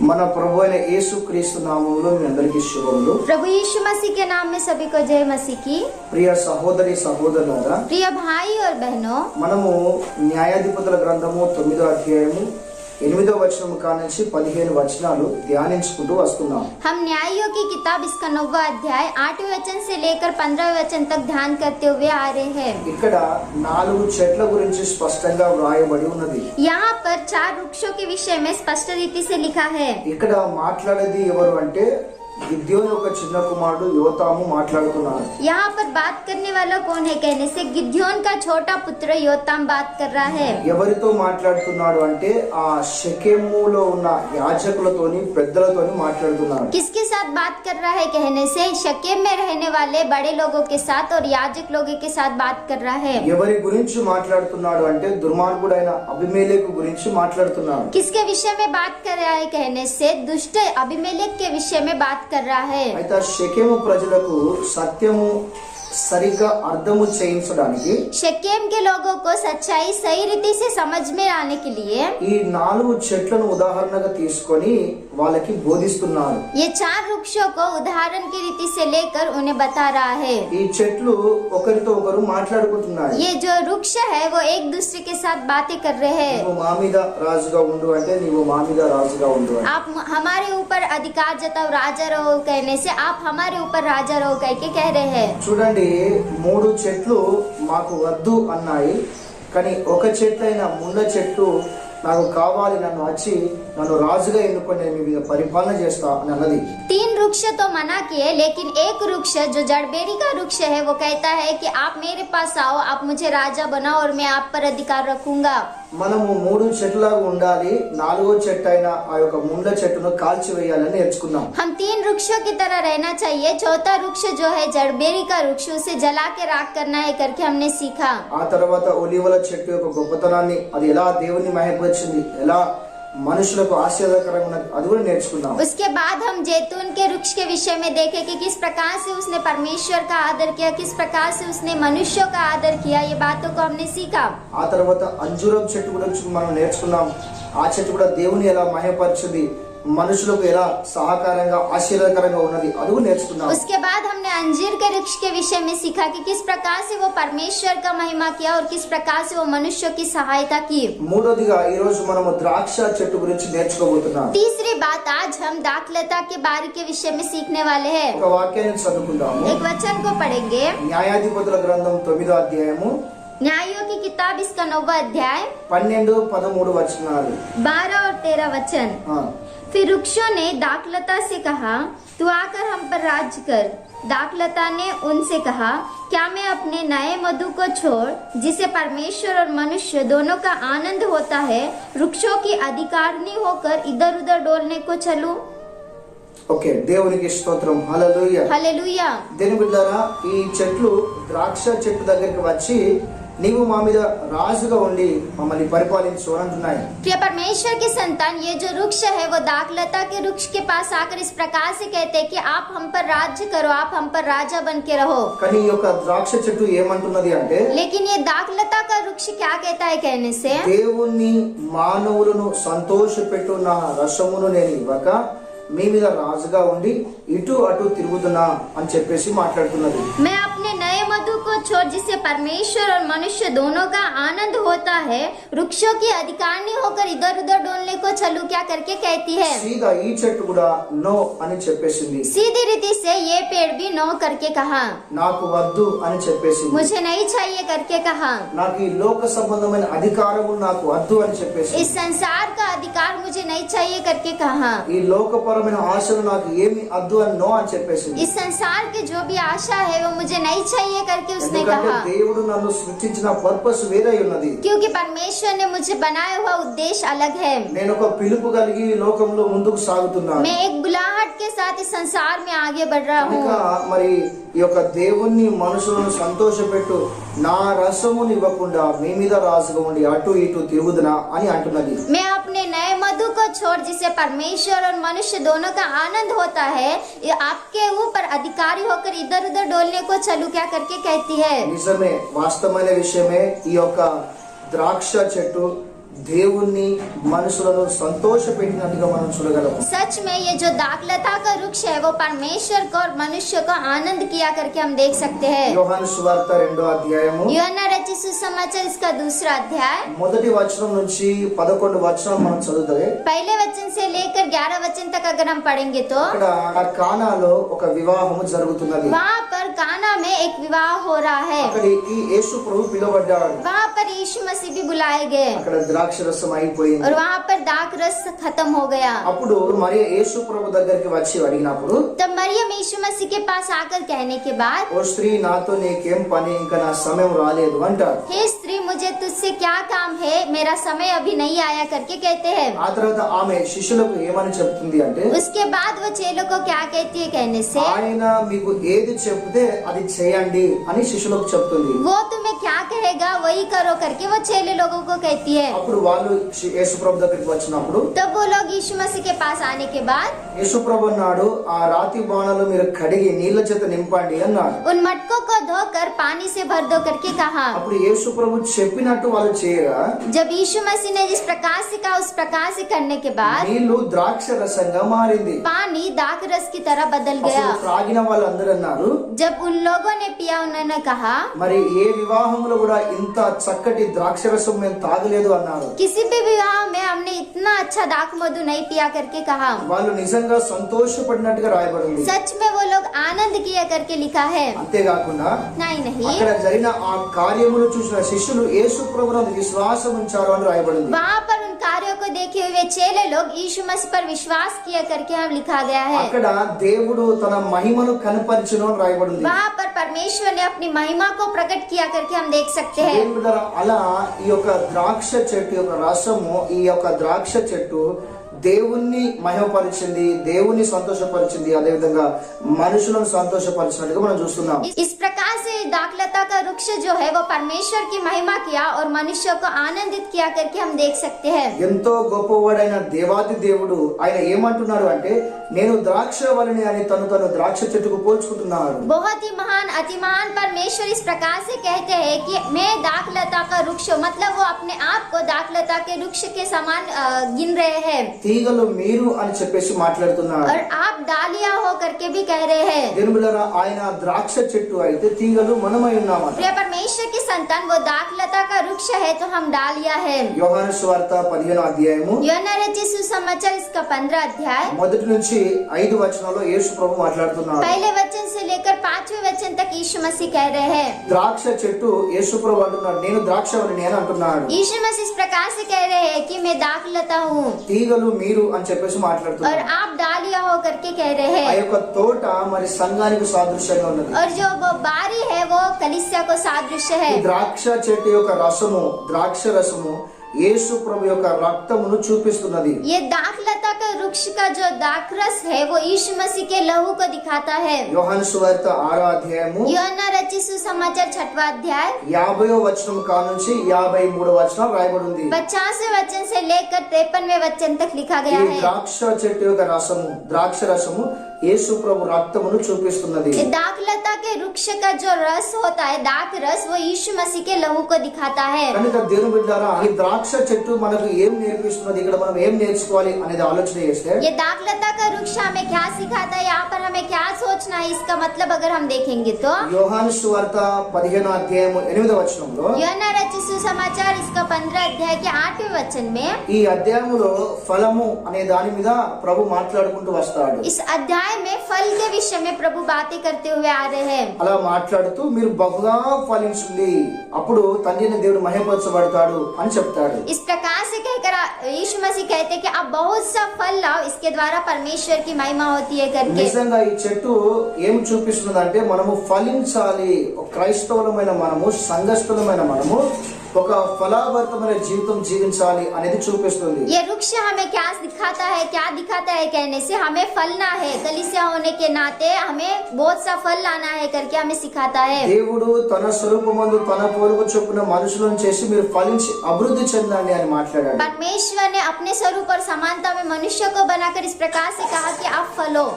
మన ప్రభు అయిన యేసుక్రీస్తు నామములో మీ అందరికీ శుభములు। प्रभु यीशु मसीह के नाम में सभी को जय मसीह की। ప్రియ సహోదరి సహోదరులారా, प्रिय भाई और बहनों, మనము న్యాయాధిపతుల గ్రంథము 9వ అధ్యాయము 8వ వచనం కానుంచి 15 వచనాలు ధ్యానించుకుంటూ వస్తున్నాం। हम न्यायों की किताब इसका 9वां अध्याय 8वें वचन से लेकर 15वें वचन तक ध्यान करते हुए आ रहे हैं। ఇక్కడ 4 చెట్ల గురించి స్పష్టంగా వ్రాయబడి ఉన్నది। यहाँ पर 4 वृक्षों के विषय में स्पष्ट रीति से लिखा है। ఇక్కడ మాట్లాడేది ఎవరు అంటే గిద్యోను ఒక చిన్న కుమారుడు యోతాము మాట్లాడుతున్నారు। यहाँ पर बात करने वाला कौन है कहने से गिद्योन का छोटा पुत्र योताम बात कर रहा है। ఎవరితో మాట్లాడుతున్నాడు అంటే ఆ షెకెములో ఉన్న యాజకులతోని పెద్దలతోని మాట్లాడుతున్నాడు। किसके साथ बात कर रहा है कहने से शकेम में रहने वाले बड़े लोगों के साथ और याजक लोगों के साथ बात कर रहा है। ఎవరి గురించి మాట్లాడుతున్నాడు అంటే దుర్మార్గుడైన అబీమెలెకు గురించి మాట్లాడుతున్నాడు। किसके विषय में बात कर रहा है कहने से दुष्ट अबीमेलेक के विषय में बात कर रहा है। అయితే షెకెము ప్రజలకు సత్యము సరిగ్గా అర్థము చేయించడానికి शकेम के लोगों को सच्चाई सही रीति से समझ में आने के लिए ఈ 4 చెట్లను ఉదాహరణగా తీసుకొని వాళ్ళకి బోధిస్తున్నారు। ये 4 वृक्षों को उदाहरण की रीति से लेकर उन्हें बता रहा है। ఈ చెట్లు ఒకరితో ఒకరు మాట్లాడుకుంటున్నాయి। ये जो वृक्ष है वो एक दूसरे के साथ बातें कर रहे हैं। నువ్వు మా మీద రాజుగా ఉండు అంటే నీవు మా మీద రాజుగా ఉండు అని। आप हमारे ऊपर अधिकार जताओ, राजा रहो कहने से आप हमारे ऊपर राजा रहो कह के कह रहे हैं। చూడండి, 3 చెట్లు మాకు వద్దు అన్నాయి, కానీ ఒక చెట్టు అయిన ముండ చెట్టు నాకు కావాలి, నన్ను వచ్చి నన్ను రాజుగా ఎన్నుకొని నేను మీ మీద పరిపాలన చేస్తా అని అన్నది। 3 वृक्ष तो मना किए, लेकिन एक वृक्ष जो जड़बेरी का वृक्ष है वो कहता है कि आप मेरे पास आओ, आप मुझे राजा बनाओ और मैं आप पर अधिकार रखूंगा। మనము 3 చెట్లులాగా ఉండాలి, 4వ చెట్టు అయిన ఆ యొక్క ముండ చెట్టును కాల్చివేయాలని నేర్చుకున్నాం। हम 3 वृक्षों की तरह रहना चाहिए, चौथा वृक्ष जो है जड़बेरी का वृक्ष उसे जला के राख करना है करके हमने सीखा। ఆ తర్వాత ఒలీవల చెట్టు యొక్క గొప్పతనాన్ని, అది ఎలా దేవుని మహిమపరిచింది, ఎలా మనుషులకు ఆశీర్వాదకరంగా ఉన్నది, అది కూడా నేర్చుకున్నాం। उसके बाद हम जैतून के वृक्ष के विषय में देखे कि किस प्रकार से उसने परमेश्वर का आदर किया, किस प्रकार से उसने मनुष्यों का आदर किया, ये बातों को हमने सीखा। ఆ తర్వాత అంజూరం చెట్టు గురించి మనం నేర్చుకున్నాం। ఆ చెట్టు కూడా దేవుని ఎలా మహిమపరిచింది, మనుషులకు ఎలా సహకారంగా ఆశీర్వాదకరంగా ఉన్నది, అది కూడా నేర్చుకున్నాం। उसके बाद हमने अंजीर के वृक्ष के विषय में सीखा कि किस प्रकार से वो परमेश्वर का महिमा किया और किस प्रकार से वो मनुष्यों की सहायता की। మూడోదిగా ఈ రోజు మనము ద్రాక్ష చెట్టు గురించి నేర్చుకోబోతున్నాం। तीसरी बात, आज हम दाखलता के बारी के विषय में सीखने वाले हैं। ఒక వాక్యాన్ని చదువుకుందాము। एक वचन को पढ़ेंगे। న్యాయాధిపతుల గ్రంథం 9వ అధ్యాయము न्यायों की किताब इसका 9वां अध्याय 12, 13 వచనాలు। 12 और 13 वचन। ఆ, फिर वृक्षों ने दाखलता से कहा, तू आकर हम पर राज कर। दाखलता ने उनसे कहा, क्या मैं अपने नए मधु को छोड़, जिसे परमेश्वर और मनुष्य दोनों का आनंद होता है, वृक्षों की अधिकारिणी होकर इधर उधर डोलने को चलूं? ఓకే, దేవునికి స్తోత్రం, హల్లెలూయా। हालेलुया। దేవుని బిడ్డలారా, ఈ చెట్లు ద్రాక్ష చెట్టు దగ్గరికి వచ్చి నీవు మా మీద రాజుగా ఉండి మమ్మల్ని పరిపాలించు అంటున్నాయి। प्रिय परमेश्वर की संतान, ये जो वृक्ष है वो दाखलता के वृक्ष के पास आकर इस प्रकार से कहते हैं कि आप हम पर राज्य करो, आप हम पर राजा बन के रहो। కానీ ఈ యొక్క ద్రాక్ష చెట్టు ఏమంటున్నది అంటే, लेकिन ये दाखलता का वृक्ष क्या कहता है कहने से, దేవుణ్ణి మానవులను సంతోషపెట్టు నా రసమును నేను ఇవ్వక మీ మీద రాజుగా ఉండి ఇటు అటు తిరుగుతున్నా అని చెప్పేసి మాట్లాడుతున్నది। मैं अपने नए मधु को छोड़, जिससे परमेश्वर और मनुष्य दोनों का आनंद होता है, वृक्षों की अधिकारिणी होकर इधर उधर डोलने को चलूं क्या करके कहती है। సీదా ఈ చెట్టు కూడా నో అని చెప్పేసింది। सीधी रीति से ये पेड़ भी नो करके कहा, నాకు వద్దు అని చెప్పేసింది। मुझे नहीं चाहिए करके कहा। నాకు ఈ లోక సంబంధమైన అధికారము నాకు వద్దు అని చెప్పేసింది। इस संसार का अधिकार मुझे नहीं चाहिए करके कहा। ఈ లోకపరమైన ఆశలు నాకు ఏమి వద్దు అని నో అని చెప్పేసింది। इस संसार की जो भी आशा है वो मुझे नहीं चाहिए करके उसने ఎందుకంటే कहा, దేవుడు నన్ను సృష్టించిన పర్పస్ వేరే ఉన్నది। क्योंकि परमेश्वर ने मुझे बनाया हुआ उद्देश्य अलग है। నేను ఒక పిలుపు కలిగి ఈ లోకంలో ముందుకు సాగుతున్నాను। मैं एक बुलाहट के साथ इस संसार में आगे बढ़ रहा हूँ। కనుక మరి ఈ యొక్క దేవుణ్ణి మనుషులను సంతోషపెట్టు నా రసమును ఇవ్వకుండా మీ మీద రాజుగా ఉండి అటు ఇటు తిరుగుదునా అని అంటున్నది। मैं अपने नए मधु को छोड़, जिसे परमेश्वर और मनुष्य दोनों का आनंद होता है, ये आपके ऊपर अधिकारी होकर इधर उधर डोलने को चलूं क्या करके कहती है। నిజమే, వాస్తవమైన విషయమే। ఈ యొక్క ద్రాక్ష చెట్టు దేవుణ్ణి మనుషులను సంతోషపెట్టినట్టుగా మనం చూడగలము. सच में ये जो दाखलता का वृक्ष है वो परमेश्वर को और मनुष्य को आनंद किया करके हम देख सकते हैं। యోహాను సువార్త 2వ అధ్యాయము यूहन्ना रचित सुसमाचार इसका दूसरा अध्याय మొదటి వచనం నుంచి 11 వచనం మనం చదువుతాం. पहले वचन से लेकर 11 वचन तक अगर हम पढ़ेंगे तो అక్కడ ఆ కానాలో ఒక వివాహము జరుగుతున్నది. वहाँ पर काना में एक विवाह हो रहा है। అక్కడ ఈ యేసు ప్రభు పిలువబడ్డాడు. वहाँ पर यीशु मसीह भी बुलाए गए అక్కడ ద్రాక్ష రసం అయిపోయింది. और वहाँ पर दाख रस खत्म हो गया। అప్పుడు మరియ యేసు ప్రభు దగ్గరికి వచ్చి అడిగినప్పుడు, तब मरियम यीशु मसीह के पास आकर कहने के बाद, ఓ స్త్రీ నాతో నీకేం పని, ఇంకా నా సమయం రాలేదు అంటారు. हे स्त्री मुझे तुझसे क्या काम है, मेरा समय अभी नहीं आया करके कहते हैं। ఆ తర్వాత ఆమె శిష్యులకు ఏమని చెప్తుంది అంటే, उसके बाद वो चेलों को क्या कहती है कहने से, ఆయన మీకు ఏది చెప్తే అది చేయండి అని శిష్యులకు చెప్తుంది. वो तुम्हें क्या कहेगा वही करो करके वो चेले लोगों को कहती है। అప్పుడు వాళ్ళు యేసు ప్రభు దగ్గరికి వచ్చినప్పుడు तब वो लोग यीशु मसीह के पास आने के बाद యేసు ప్రభు అన్నాడు, ఆ రాతి బాణాలు మీరు కడిగి నీళ్ల చేత నింపండి అన్నాడు. उन मटकों को धोकर पानी से भर दो करके कहा। అప్పుడు యేసు ప్రభు చెప్పినట్టు వాళ్ళు చేయగా जब यीशु मसीह ने जिस प्रकार से कहा उस प्रकार से करने के बाद నీళ్లు ద్రాక్ష రసంగా మారింది. पानी दाख रस की तरह बदल गया। అప్పుడు త్రాగిన వాళ్ళందరూ అన్నారు, जब उन लोगों ने पिया उन्होंने कहा, మరి ఏ వివాహంలో కూడా ఇంత చక్కటి ద్రాక్ష రసం మేము తాగలేదు అన్నారు. किसी भी विवाह में हमने इतना अच्छा दाख मधु नहीं पिया करके कहा। వాళ్ళు నిజంగా సంతోషపడినట్టుగా రాయబడింది. सच में वो लोग आनंद किया करके लिखा है। అంతేకాకుండా नहीं అక్కడ జరిగిన ఆ కార్యములు చూసిన శిష్యులు యేసు ప్రభువునందు విశ్వాసం ఉంచారు అని రాయబడింది. वहाँ पर उन कार्यों को देखे हुए चेले लोग यीशु मसीह पर विश्वास किया करके हम लिखा गया है। అక్కడ దేవుడు తన మహిమను కనపరిచును అని రాయబడింది. वहाँ पर परमेश्वर ने अपनी महिमा को प्रकट किया करके हम देख सकते हैं। దేవుడు ద్వారా అలా ఈ యొక్క ద్రాక్ష చెట్టు యొక్క రసము, ఈ యొక్క ద్రాక్ష చెట్టు దేవుణ్ణి మహిమపరిచింది, దేవుణ్ణి సంతోషపరిచింది, అదే విధంగా మనుషులను సంతోషపరిచినట్టుగా మనం చూస్తున్నాం. इस प्रकार से दाखलता का वृक्ष जो है वो परमेश्वर की महिमा किया और मनुष्य को आनंदित किया करके हम देख सकते हैं। ఎంతో గొప్పవాడైన దేవాది దేవుడు ఆయన ఏమంటున్నాడు అంటే, నేను ద్రాక్ష వలని అని తను ద్రాక్ష చెట్టుకు పోల్చుకుంటున్నాడు. बहुत ही महान अति महान परमेश्वर इस प्रकार से कहते हैं कि मैं दाखलता का वृक्ष, मतलब वो अपने आप को दाखलता के वृक्ष के समान गिन रहे हैं తీగలు మీరు అని చెప్పేసి మాట్లాడుతున్నాడు. और आप डालिया हो करके भी कह रहे हैं। దేవుడులారా ఆయన ద్రాక్ష చెట్టు అయితే తీగలు మనమై ఉన్నామట. प्रिय परमेश्वर की संतान वो दाखलता का वृक्ष है तो हम डालिया है। యోహాను సువార్త 15వ అధ్యాయము यूहन्ना रचित सुसमाचार इसका 15 अध्याय మొదటి నుంచి 5 వచనాల్లో యేసు ప్రభు మాట్లాడుతున్నాడు. पहले वचन से लेकर 5वें वचन तक यीशु मसीह कह रहे हैं। ద్రాక్ష చెట్టు యేసు ప్రభు అంటున్నాడు, నేను ద్రాక్షవల్లిని అని అంటున్నాడు. यीशु मसीह इस प्रकार से कह रहे हैं कि मैं दाखलता हूँ తీగలు మీరు అని చెప్పేసి और మాట్లాడుతున్నాడు. आप डालिया हो करके कह रहे ఆ हैं। యొక్క తోట మరి సంఘానికి సాదృశ్యంగా ఉన్నది. और जो वो बारी है वो कलीसिया को सादृश्य ఈ है। ద్రాక్ష చెట్టు యొక్క రసము, ద్రాక్ష రసము యేసు ప్రభు యొక్క రక్తమును చూపిస్తున్నది. ये दाखलता का वृक्ष का जो दाखरस है वो यीशु मसीह के लहू को दिखाता है। యోహాను సువార్త 6వ అధ్యాయము यूहन्ना रचित सुसमाचार 6वां अध्याय 50వ వచనం కానుంచి 53వ వచనం రాయబడి ఉంది. 50वें वचन से लेकर 53वें वचन तक लिखा ఈ गया है। ద్రాక్ష చెట్టు యొక్క రసము, ద్రాక్ష రసము యేసు ప్రభు రక్తమును చూపిస్తున్నది. ये दाखलता के वृक्ष का जो रस होता है, दाख रस, वो यीशु मसीह के लहू को दिखाता है। కనుక దేవుని బిడ్డలారా, ఈ ద్రాక్ష చెట్టు మనకు ఏం నేర్పిస్తున్నది, ఇక్కడ మనం ఏం నేర్చుకోవాలి అనేది ఆలోచన చేస్తే, ये दाखलता का वृक्ष हमें क्या सिखाता है, यहाँ पर हमें क्या सोचना है, इसका मतलब अगर हम देखेंगे तो యోహాను సువార్త 15వ అధ్యాయము 8వ వచనంలో यूहन्ना रचित सुसमाचार इसका 15 अध्याय के 8वें वचन में ఈ అధ్యాయములో ఫలము అనే దాని మీద ప్రభు మాట్లాడుకుంటూ వస్తాడు. इस अध्याय में फल के विषय में प्रभु बातें करते हुए आ रहे हैं। అలా మాట్లాడుతూ మీరు బహుగా ఫలించండి, అప్పుడు తండ్రిని దేవుడు మహిమపరచబడతాడు అని చెప్తాడు. इस प्रकार से कहकर यीशु मसीह कहते हैं कि आप बहुत सा फल लाओ, इसके द्वारा परमेश्वर की महिमा होती है करके। నిజంగా ఈ చెట్టు ఏం చూపిస్తున్నదంటే మనము ఫలించాలి. క్రైస్తవులమైన మనము, సంఘస్థులమైన మనము ఒక ఫలభరితమైన జీవితం జీవించాలి అనేది చూపిస్తుంది. ये वृक्ष हमें क्या दिखाता है कहने से हमें फलना है, कलीसिया होने के नाते हमें बहुत सा फल लाना है करके हमें सिखाता है। దేవుడు తన స్వరూపమందు తన పోలిక చొప్పున మనుషులను చేసి మీరు ఫలించి అభివృద్ధి చెందండి అని మాట్లాడాడు. परमेश्वर ने अपने स्वरूप और समानता में मनुष्य को बनाकर इस प्रकार से कहा कि आप फलो।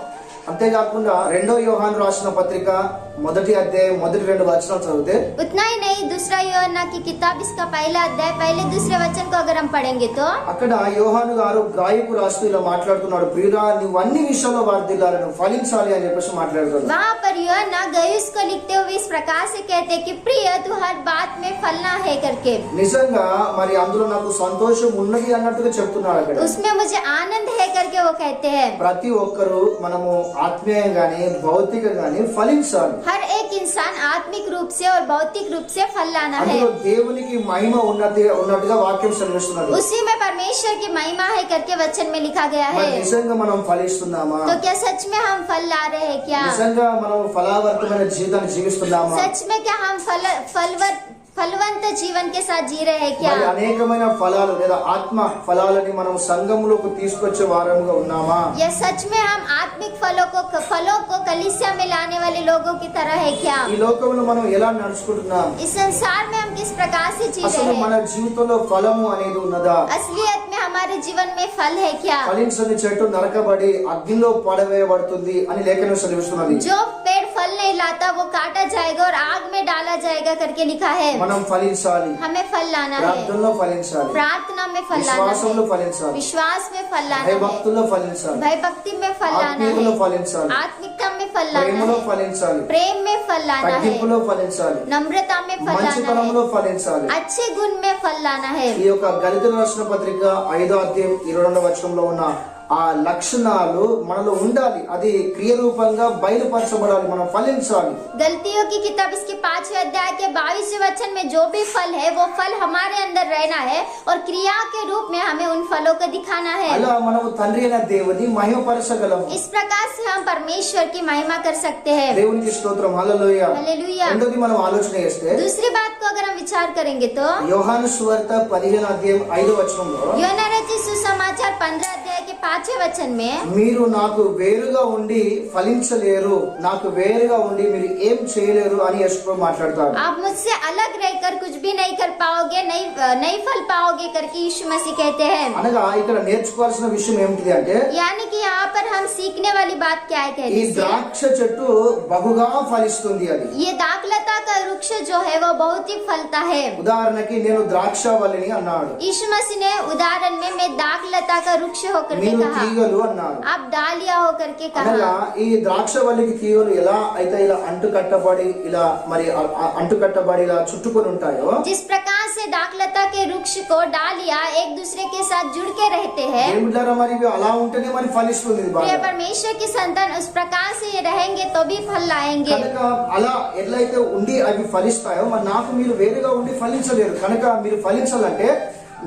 అంతేకాకుండా 2వ యోహాను రాసిన పత్రిక మొదటి అధ్యాయం మొదటి 2 వచనాలు చదివితే उतना ही नहीं, दूसरा यूहन्ना की किताब इसका पहला अध्याय पहले दूसरे वचन को अगर हम पढ़ेंगे तो అక్కడ యోహాను గారు గాయపు రాస్తూ ఇలా మాట్లాడుతున్నాడు, ప్రియుడా నువ్వు అన్ని విషయాల్లో వర్ధిల్లాలి, నువ్వు ఫలించాలి అని చెప్పేసి మాట్లాడుతున్నాడు. वहाँ पर यूहन्ना गयुस को लिखते हुए इस प्रकार से कहते कि प्रिय तू हर बात में फलना है करके, నిజంగా మరి అందులో నాకు సంతోషం ఉన్నది అన్నట్టుగా చెప్తున్నాడు. అక్కడ उसमें मुझे आनंद है करके वो कहते हैं. ప్రతి ఒక్కరు మనము ఆత్మీయంగాని భౌతికంగాని ఫలించాలి. हर एक इंसान आत्मिक रूप से और भौतिक रूप से फल लाना है. అందులో దేవునికి మహిమ ఉన్నట్టుగా వాక్యం సెలవిస్తున్నది. उसी में परमेश्वर की महिमा है करके वचन में लिखा गया है. మరి నిజంగా మనం ఫలిస్తున్నామా? तो क्या सच में हम फल ला रहे हैं क्या? నిజంగా మనం ఫలవర్తమైన జీవితాన్ని జీవిస్తున్నామా? सच में क्या हम फलवंत जीवन के साथ जी रहे हैं क्या? మరి అనేకమైన ఫలాలు లేదా ఆత్మ ఫలాలని మనం సంఘములోకి తీసుకొచ్చే వారముగా ఉన్నామా? या सच में हम आत्मिक फलों को कलीसिया में लाने वाले लोगों की तरह है क्या? ఈ లోకంలో మనం ఎలా నడుచుకుంటున్నాం? इस संसार में हम किस प्रकार से जी అసలు रहे మన हैं? జీవితంలో ఫలము అనేది ఉన్నదా? असलियत में हमारे जीवन में फल है क्या? ఫలించని చెట్టు నరకబడి అగ్నిలో పడవేయబడుతుంది అని లేఖనం సెలవిస్తున్నది. जो पेड़ फल नहीं लाता वो काटा जाएगा और आग में डाला जाएगा करके लिखा है. మనం ఫలించాలి, हमें फल लाना है, ప్రార్థనలో ఫలించాలి, प्रार्थना में फल लाना విశ్వాసంలో है, ఫలించాలి, विश्वास में फल लाना है, భయభక్తుల్లో ఫలించాలి, भय भक्ति में फल लाना ఆత్మీయతలో है, ఫలించాలి, आत्मिकता में फल लाना ప్రేమలో है, ఫలించాలి, प्रेम में फल लाना है, తగ్గింపులో ఫలించాలి, नम्रता में फल लाना है, మంచితనంలో ఫలించాలి. अच्छे गुण में फल लाना है. ఈ యొక్క గళితుల రాసిన పత్రిక 5వ అధ్యాయం 22వ వచనంలో ఉన్న ఆ లక్షణాలు మనలో ఉండాలి. అది క్రియ రూపంగా బయలుపరచబడాలి, మనం ఫలించాలి. गलतियों की किताब इसके 5वें अध्याय के 22वें वचन में जो भी फल है वो फल हमारे अंदर रहना है और क्रिया के रूप में हमें उन फलों को दिखाना है. అలా మనము తండ్రి అయిన దేవుని మహిమపరచగలము. इस प्रकार से हम परमेश्वर की महिमा कर सकते हैं. దేవునికి స్తోత్రం, హల్లెలూయా. हालेलुया. రెండోది మనం ఆలోచన చేస్తే दूसरी बात को अगर हम विचार करेंगे तो యోహాను సువార్త 15వ అధ్యాయం 5వ వచనంలో यूहन्ना रचित सुसमाचार 15 अध्याय के 5वें वचन में మీరు నాకు వేరుగా ఉండి ఫలించలేరు, నాకు వేరుగా ఉండి మీరు ఏం చేయలేరు అని యేసు మాట్లాడతారు. आप मुझसे अलग रहकर कुछ भी नहीं कर पाओगे, नहीं फल पाओगे करके यीशु मसीह कहते हैं. అనగా ఇక్కడ నేర్చుకోవాల్సిన విషయం ఏమిటి అంటే यानी कि यहाँ पर हम सीखने वाली बात क्या है ఈ कहने से, ద్రాక్ష చెట్టు బహుగా ఫలిస్తుంది. అది ये दाखलता का वृक्ष जो है वो बहुत ही फलता है. ఉదాహరణకి నేను ద్రాక్షవల్లిని అన్నాడు, यीशु मसीह ने उदाहरण में मैं दाखलता का वृक्ष होकर के మీరు कहा, తీగలు అన్నాడు. आप डालिया होकर के అనగా कहा. ఈ ద్రాక్షవల్లికి తీగలు ఎలా అయితే ఇలా అంటుకట్టబడి ఇలా మరి అంటుకట్టబడి ఇలా చుట్టుకొని ఉంటాయో, जिस प्रकार से दाखलता के वृक्ष को डालिया एक दूसरे के साथ जुड़ के रहते हैं, ఏమిటారా మరి ఇవి అలా ఉంటేనే మరి ఫలిస్తుంది ఇది प्रिय బాగా. परमेश्वर की संतान उस प्रकार से ये रहेंगे तो भी फल लाएंगे. కనుక అలా ఎట్లయితే ఉండి అవి ఫలిస్తాయో మరి నాకు మీరు వేరుగా ఉండి ఫలించలేరు. కనుక మీరు ఫలించాలంటే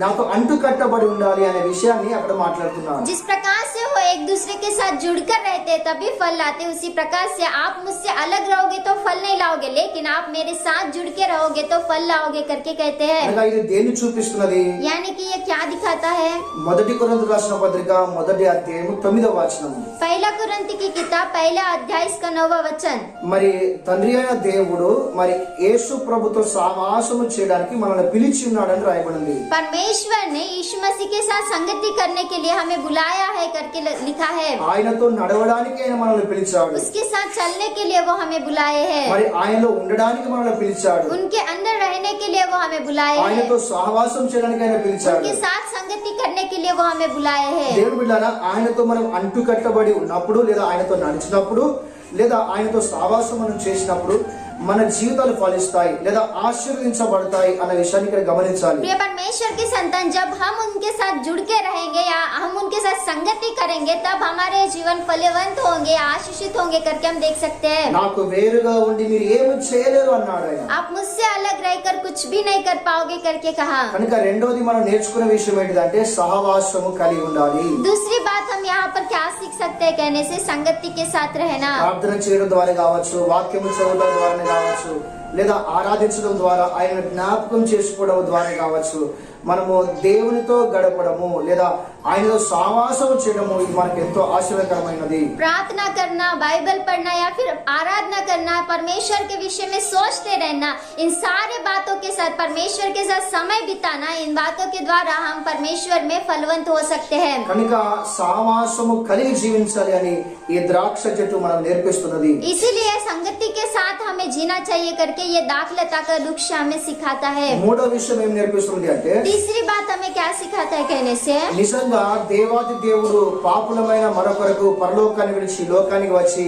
నాకు అంటు కట్టబడి ఉండాలి అనే విషయాన్ని అక్కడ మాట్లాడుతున్నాను. जिस प्रकार से वो एक दूसरे के साथ जुड़कर रहते हैं तभी फल लाते, उसी प्रकार से आप मुझसे अलग रहोगे तो फल नहीं लाओगे, लेकिन आप मेरे साथ जुड़ के रहोगे तो फल लाओगे करके कहते हैं. అనగా ఇది దేన్ని చూపిస్తున్నది? यानी कि ये क्या दिखाता है? మొదటి కొరింథీయులకు రాసిన పత్రిక 1వ అధ్యాయం 9వ వచనం. पहला कुरिन्थी की किताब पहला अध्याय इसका 9वां वचन. మరి తండ్రి అయిన దేవుడు మరి యేసు ప్రభుతో సహవాసము చేయడానికి మనల్ని పిలిచి ఉన్నాడని రాయబడింది. परमेश्वर ने यीशु मसीह के साथ संगति करने के लिए हमें बुलाया है करके लिखा है. ఆయనతో నడవడానికి ఆయన మనల్ని పిలిచాడు, उसके साथ चलने के लिए वो हमें बुलाए हैं, మరి ఆయనలో ఉండడానికి మనల్ని పిలిచాడు, उनके अंदर रहने के लिए वो हमें बुलाए हैं, ఆయనతో సహవాసం చేయడానికి ఆయన పిలిచాడు. उनके साथ संगति करने के लिए वो हमें बुलाए हैं. దేవుని బిడ్డలారా, ఆయనతో మనం అంటు కట్టబడి ఉన్నప్పుడు లేదా ఆయనతో నడిచినప్పుడు లేదా ఆయనతో సహవాసం మనం చేసినప్పుడు మన జీవితాలు ఫలిస్తాయి లేదా ఆశీర్వదించబడతాయి అన్న విషయాన్ని ఇక్కడ గమనించాలి. प्रिय परमेश्वर की संतान, जब हम उनके साथ जुड़ के रहेंगे या हम उनके साथ संगति करेंगे तब हमारे जीवन फलवंत होंगे, आशीषित होंगे करके हम देख सकते हैं. నాకు వేరుగా ఉండి మీరు ఏమి చేయలేరు అన్నాడు ఆయన. आप मुझसे अलग रहकर कुछ भी नहीं कर पाओगे करके कहा. కనుక రెండోది మనం నేర్చుకునే విషయం ఏంటిదంటే సహవాసము కలిగి ఉండాలి. दूसरी बात हम यहाँ पर क्या सीख सकते हैं कहने से, संगति के साथ रहना. ప్రార్థన చేయడం ద్వారా కావచ్చు, వాక్యము చదవడం ద్వారా కావచ్చు, లేదా ఆరాధించడం ద్వారా ఆయన జ్ఞాపకం చేసుకోవడం ద్వారా కావచ్చు, మనము దేవునితో గడపడము లేదా ఆయనతో సావాసం చేయడము ఇది మనకు ఎంతో ఆశీర్వాదకరమైనది. प्रार्थना करना, बाइबल पढ़ना या फिर आराधना करना, परमेश्वर के विषय में सोचते रहना, इन सारे बातों के साथ परमेश्वर के साथ समय बिताना, इन बातों के द्वारा हम परमेश्वर में फलवंत हो सकते हैं. కనుక సావాసము కలిగి జీవించాలి అని ఈ ద్రాక్ష చెట్టు మనం నేర్పిస్తున్నది. इसीलिए संगति के साथ हमें जीना चाहिए करके ये दाखलता का वृक्ष हमें सिखाता है. మూడో విషయం ఏం నేర్పిస్తుంది అంటే, तीसरी बात हमें क्या सिखाता है कहने से, నిజంగా దేవాది దేవుడు పాపులమైన మన కొరకు పరలోకాన్ని విడిచి లోకానికి వచ్చి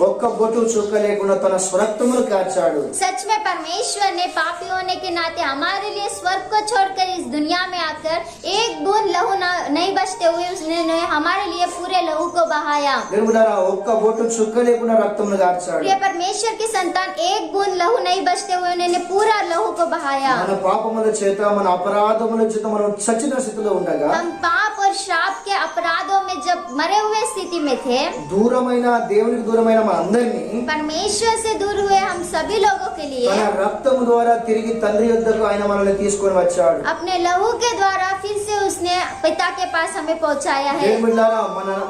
ఒక్క బొట్టు చుక్క లేకుండా తన స్వరక్తమును కార్చాడు. सच में परमेश्वर ने पापी होने के नाते हमारे लिए स्वर्ग को छोड़कर इस दुनिया में आकर एक बूंद लहू नहीं बचते हुए उसने हमारे लिए पूरे लहू को बहाया. దేవుడారా ఒక్క బొట్టు చుక్క లేకుండా రక్తమును కార్చాడు. प्रिय परमेश्वर की संतान, एक बूंद लहू नहीं बचते हुए उन्होंने पूरा लहू को बहाया. మన పాపముల చేత మన అపరాధముల చేత మనం చచ్చిన స్థితిలో ఉండగా, हम पाप और श्राप के अपराधों में जब मरे हुए स्थिति में थे, దూరమైన దేవునికి దూరమైన మన అందరినీ परमेश्वर से दूर हुए हम सभी लोगों के लिए తన రక్తము ద్వారా తిరిగి తండ్రి యొద్దకు ఆయన మనల్ని తీసుకొని వచ్చాడు. अपने लहू के द्वारा फिर से उसने पिता के पास हमें पहुंचाया है. దేవుడారా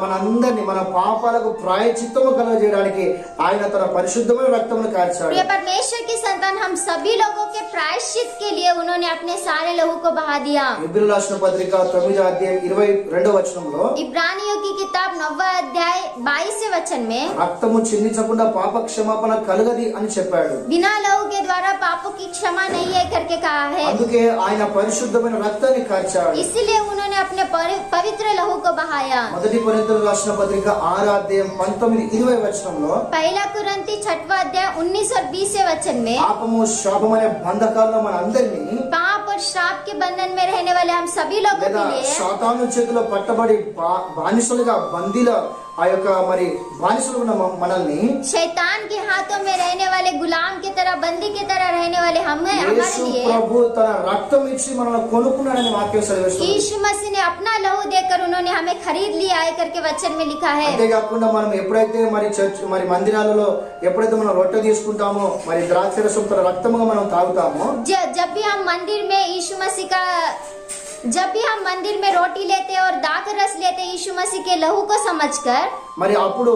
మన అందరినీ మన పాపాలకు ప్రాయశ్చిత్తము కలుగజేయడానికి ఆయన తన పరిశుద్ధమైన రక్తమును కార్చాడు. प्रिय परमेश्वर की संतान, हम सभी लोगों के प्रायश्चित के लिए उन्होंने अपने सारे लहू को बहा दिया. హెబ్రీయుల రాసిన పత్రిక 9వ అధ్యాయం 22వ వచనంలో, इब्रानियों की किताब 9वां अध्याय 22वें वचन में, రక్తము చిందించకుండా పాప క్షమాపణ కలగది అని చెప్పాడు. बिना लहू के द्वारा पापों की क्षमा नहीं है करके कहा है. అందుకే ఆయన పరిశుద్ధమైన రక్తాన్ని కార్చాడు. इसीलिए उन्होंने अपने पवित्र लहू को बहाया. మొదటి కొరింథీయులకు రాసిన పత్రిక 6వ అధ్యాయం 19-20 వచనంలో, पहला कुरिन्थी 6वां अध्याय 19 और 20वें वचन में, పాపము శాపం అనే బంధకాల్లో మన అందరినీ पाप और श्राप के बंधन में रहने वाले हम सभी लोगों లేదా के लिए సాతాను చేతిలో పట్టబడి బానిసలుగా బందీల ఆ యొక్క మరి బానిసలు ఉన్న మనల్ని शैतान के हाथों में रहने वाले गुलाम की तरह, बंदी की तरह रहने वाले हमें हमारे యేసు लिए ప్రభు తన రక్తం ఇచ్చి మనల్ని కొనుక్కున్నాడని వాక్యం సెలవిస్తుంది. यीशु मसीह ने अपना लहू देकर उन्होंने हमें खरीद लिया है करके वचन में लिखा है. అంతేకాకుండా మనం ఎప్పుడైతే మరి చర్చ్ మరి మందిరాలలో ఎప్పుడైతే మనం రొట్టె తీసుకుంటామో, మరి ద్రాక్షరసం తన రక్తముగా మనం తాగుతామో, जब भी हम मंदिर में यीशु मसीह का जब भी हम मंदिर में रोटी लेते और दाख रस लेते यीशु मसीह के लहू को समझकर, మరి అప్పుడు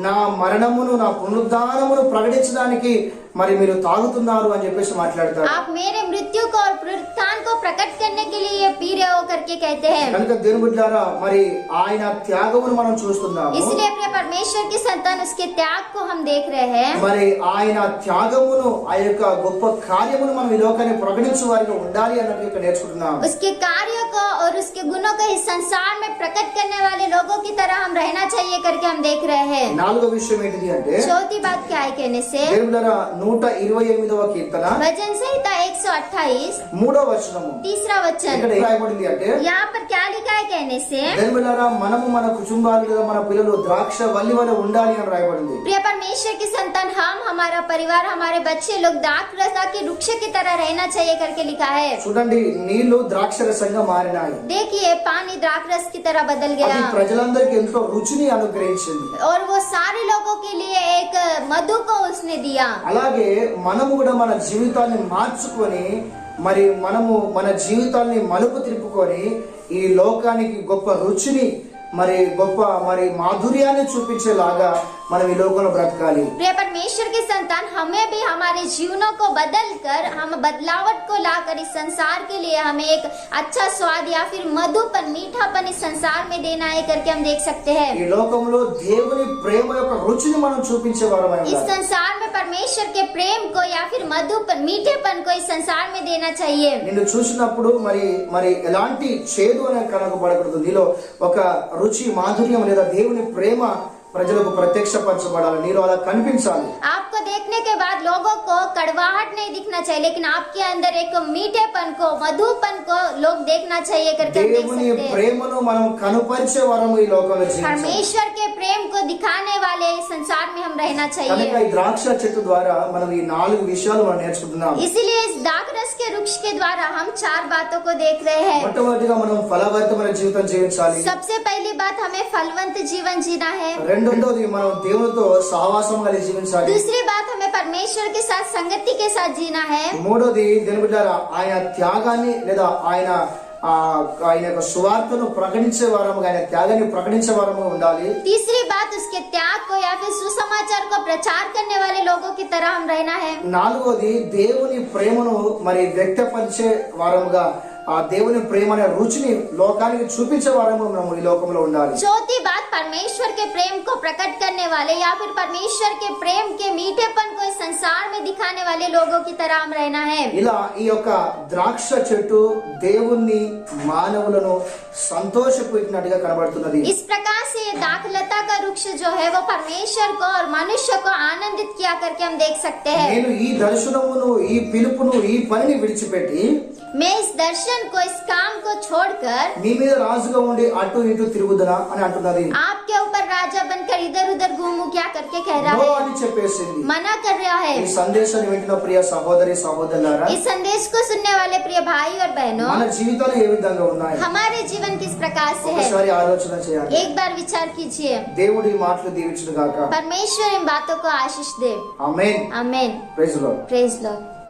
నా మరణమును నా పునరుద్ధానమును ప్రకటించడానికి మరి మీరు తాగుతున్నారు అని చెప్పేసి మాట్లాడతారు. आप मेरे मृत्यु को और पुनरुत्थान को प्रकट करने के लिए ये पी रहे हो करके कहते हैं. కనుక దేవుని బిడ్డలారా, మరి ఆయన త్యాగమును మనం చూస్తున్నాము. इसलिए अपने परमेश्वर की संतान उसके त्याग को हम देख रहे हैं. మరి ఆయన త్యాగమును ఆ యొక్క గొప్ప కార్యమును మనం ఈ లోకాన్ని ప్రకటించే వారిగా ఉండాలి అన్నట్టు ఇక్కడ నేర్చుకుంటున్నాం. उसके कार्यों को और उसके गुणों को इस संसार में प्रकट करने वाले लोगों की तरह हम रहना चाहिए करके हम देख रहे हैं. నాలుగో విషయం ఏంటిది అంటే, चौथी बात क्या है कहने से, దేవుని బిడ్డలారా 128వ కీర్తన भजन संहिता 128 3వ వచనము तीसरा वचन, ఇక్కడ ఏం రాయబడింది అంటే, यहाँ पर क्या लिखा है कहने से, దేవుని బిడ్డలారా మనము మన కుటుంబాలు లేదా మన పిల్లలు ద్రాక్ష వల్లి వలె ఉండాలి అని రాయబడింది. प्रिय परमेश्वर की संतान, हम हमारा परिवार हमारे बच्चे लोग दाखरसा के वृक्ष की तरह रहना चाहिए करके लिखा है. చూడండి, నీళ్లు ద్రాక్ష రసంగా మారినాయి. देखिए पानी द्राक्षरस की तरह बदल అది गया ప్రజలందరికీ ఎంతో రుచిని అనుగ్రహించింది. और वो सारे लोगों के लिए एक मधु को उसने दिया. అలాగే మనము కూడా మన జీవితాన్ని మార్చుకొని మరి మనము మన జీవితాన్ని మలుపు తిప్పుకొని ఈ లోకానికి గొప్ప రుచిని మరి గొప్ప మరి మాధుర్యాన్ని చూపించేలాగా మనం ఈ లోకంలో బ్రతకాలి. प्रिय परमेश्वर की संतान, हमें भी हमारे जीवनों को बदल कर, हम बदलावट को लाकर इस संसार के लिए हमें एक अच्छा स्वाद या फिर मधुपन, मीठापन इस संसार में देना है करके हम देख सकते हैं. ఈ లోకంలో దేవుని ప్రేమ యొక్క రుచిని మనం చూపించే వారమై इस ఉండాలి. संसार में परमेश्वर के प्रेम को या फिर मधुपन, मीठेपन को इस संसार में देना चाहिए. నిన్ను చూసినప్పుడు మరి ఎలాంటి చేదు అనే కనకబడకూడదు. నీలో ఒక రుచి, మాధుర్యం లేదా దేవుని ప్రేమ ప్రజలకు ప్రత్యక్షపరచబడాలి. నీలో అలా కనిపించాలి. आपको देखने के बाद लोगों को कड़वाहट नहीं दिखना चाहिए, लेकिन आपके अंदर एक मीठेपन को, मधुपन को लोग देखना चाहिए करके हम देख దేవుని सकते हैं. ప్రేమను మనం కనుపరిచే వరము ఈ లోకంలో జీవించాలి. परमेश्वर के प्रेम को दिखाने वाले इस संसार में हम रहना కనుక चाहिए. ఈ ద్రాక్ష చెట్టు ద్వారా మనం ఈ 4 విషయాలు మనం నేర్చుకుంటున్నాం. इसीलिए इस दाखरस के वृक्ष के द्वारा हम 4 बातों को देख रहे हैं. మొట్టమొదటిగా మనం ఫలభరితమైన జీవితం జీవించాలి. सबसे पहली बात, हमें फलवंत जीवन जीना है. రెండోది మనం దేవునితో సహవాసం కలిగి జీవించాలి. दूसरी बात, हमें परमेश्वर के साथ संगति के साथ जीना है. మూడోది దేవుని బిడ్డలారా, ఆయన త్యాగాన్ని లేదా ఆయన ఆయన యొక్క సువార్తను ప్రకటించే వారముగా, ఆయన త్యాగాన్ని ప్రకటించే వారముగా ఉండాలి. तीसरी बात, उसके त्याग को या फिर सुसमाचार को प्रचार करने वाले लोगों की तरह हम रहना है. నాలుగోది దేవుని ప్రేమను మరి వ్యక్తపరిచే వారముగా, ఆ దేవుని ప్రేమ అనే రుచిని లోకానికి చూపించే వారము మనము ఈ లోకంలో ఉండాలి. चौथी बात, परमेश्वर के प्रेम को प्रकट करने वाले या फिर परमेश्वर के प्रेम के मीठेपन को इस संसार में दिखाने वाले लोगों की तरह हम रहना है. ఇలా ఈ యొక్క ద్రాక్ష చెట్టు దేవుణ్ణి మానవులను సంతోషపెట్టినట్టుగా కనబడుతున్నది. इस प्रकार से ये दाखलता का वृक्ष जो है वो परमेश्वर को और मनुष्य को आनंदित किया करके हम देख सकते हैं. నేను ఈ దర్శనమును, ఈ పిలుపును, ఈ పనిని విడిచిపెట్టి मैं इस दर्शन को, इस काम को छोड़कर నీ మీద రాజుగా ఉండి అటు ఇటు తిరుగుదనా అని అంటున్నది. आपके ऊपर राजा बनकर इधर उधर घूमू क्या करके कह रहा నో है, అని చెప్పేసింది. मना कर रहा है. ఈ సందేశాన్ని వింటున్న ప్రియ సహోదరి సహోదరులారా, इस संदेश को सुनने वाले प्रिय भाई और बहनों, మన జీవితాలు ఏ విధంగా ఉన్నాయి हमारे जीवन किस प्रकार से है, ఒకసారి ఆలోచన చేయాలి. एक बार विचार कीजिए. దేవుడి ఈ మాటలు దీవించును గాక. परमेश्वर इन बातों को आशीष दे. Amen. Amen. Praise the lord. Praise Lord.